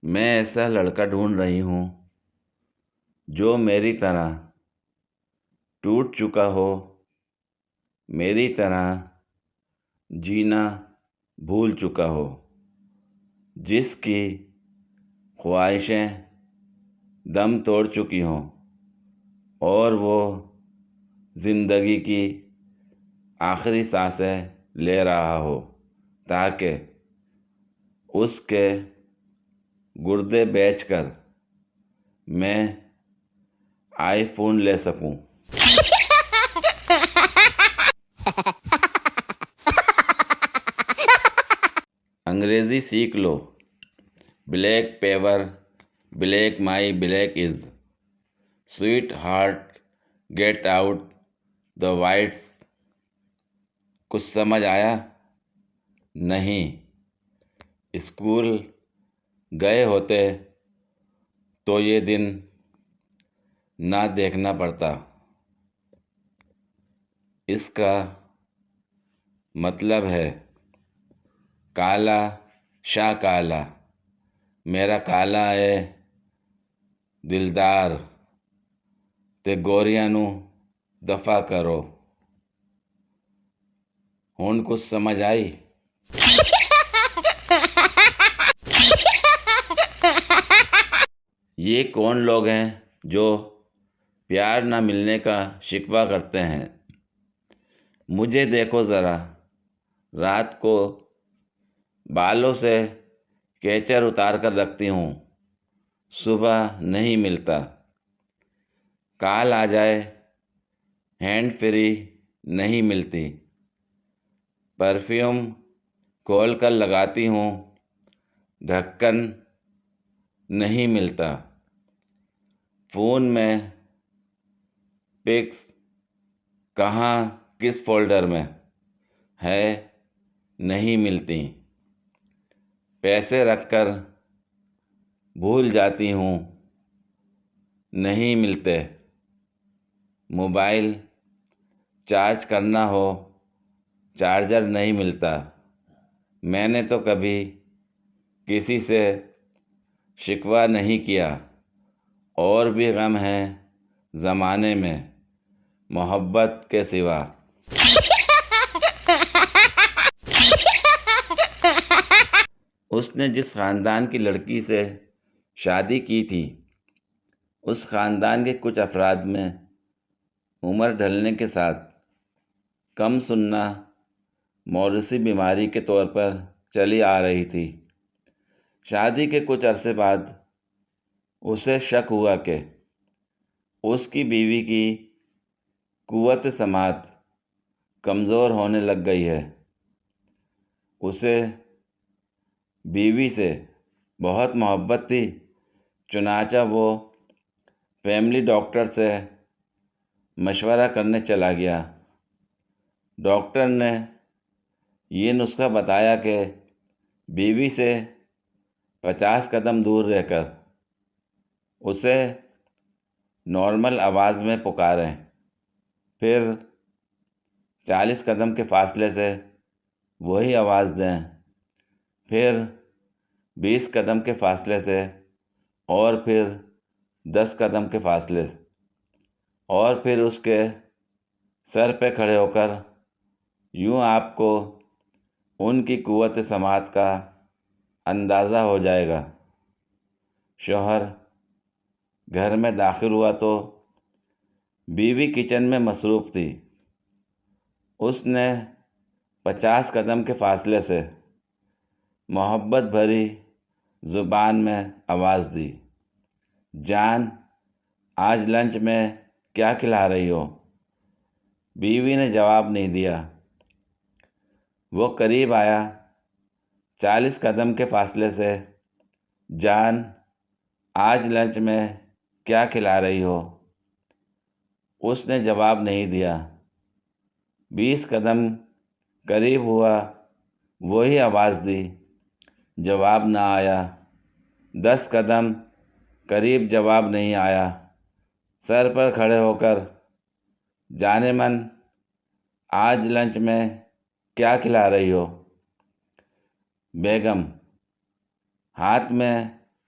میں ایسا لڑکا ڈھونڈ رہی ہوں جو میری طرح ٹوٹ چکا ہو، میری طرح جینا بھول چکا ہو، جس کی خواہشیں دم توڑ چکی ہوں اور وہ زندگی کی آخری سانسیں لے رہا ہو تاکہ اس کے گردے بیچ کر میں آئی فون لے سکوں۔ انگریزی سیکھ لو۔ Black pure black my black is sweet heart get out the whites. کچھ سمجھ آیا؟ نہیں۔ اسکول گئے ہوتے تو یہ دن نہ دیکھنا پڑتا۔ اس کا مطلب ہے کالا شاہ کالا، میرا کالا ہے دلدار تے گوریاں نوں دفع کرو۔ ہن کچھ سمجھ آئی؟ یہ کون لوگ ہیں جو پیار نہ ملنے کا شکوہ کرتے ہیں؟ مجھے دیکھو ذرا، رات کو بالوں سے کیچر اتار کر رکھتی ہوں، صبح نہیں ملتا۔ کال آ جائے ہینڈ فری نہیں ملتی۔ پرفیوم کھول کر لگاتی ہوں، ڈھکن نہیں ملتا۔ فون میں پکس کہاں کس فولڈر میں ہے نہیں ملتی۔ پیسے رکھ کر بھول جاتی ہوں، نہیں ملتے۔ موبائل چارج کرنا ہو، چارجر نہیں ملتا۔ میں نے تو کبھی کسی سے شکوہ نہیں کیا، اور بھی غم ہیں زمانے میں محبت کے سوا۔ اس نے جس خاندان کی لڑکی سے شادی کی تھی، اس خاندان کے کچھ افراد میں عمر ڈھلنے کے ساتھ کم سننا موروثی بیماری کے طور پر چلی آ رہی تھی۔ شادی کے کچھ عرصے بعد اسے شک ہوا کہ اس کی بیوی کی قوت سماعت کمزور ہونے لگ گئی ہے۔ اسے بیوی سے بہت محبت تھی، چنانچہ وہ فیملی ڈاکٹر سے مشورہ کرنے چلا گیا۔ ڈاکٹر نے یہ نسخہ بتایا کہ بیوی سے 50 قدم دور رہ کر اسے نارمل آواز میں پکاریں، پھر 40 قدم کے فاصلے سے وہی آواز دیں، پھر 20 قدم کے فاصلے سے، اور پھر 10 قدم کے فاصلے سے، اور پھر اس کے سر پہ کھڑے ہو کر یوں آپ کو ان کی قوت سماعت کا اندازہ ہو جائے گا۔ شوہر گھر میں داخل ہوا تو بیوی کچن میں مصروف تھی۔ اس نے 50 قدم کے فاصلے سے محبت بھری زبان میں آواز دی، جان آج لنچ میں کیا کھلا رہی ہو؟ بیوی نے جواب نہیں دیا۔ وہ قریب آیا، 40 قدم کے فاصلے سے، جان آج لنچ میں کیا کھلا رہی ہو؟ اس نے جواب نہیں دیا۔ 20 قدم قریب ہوا، وہی آواز دی، جواب نہ آیا۔ 10 قدم قریب، جواب نہیں آیا۔ سر پر کھڑے ہو کر، جانے من آج لنچ میں کیا کھلا رہی ہو؟ بیگم ہاتھ میں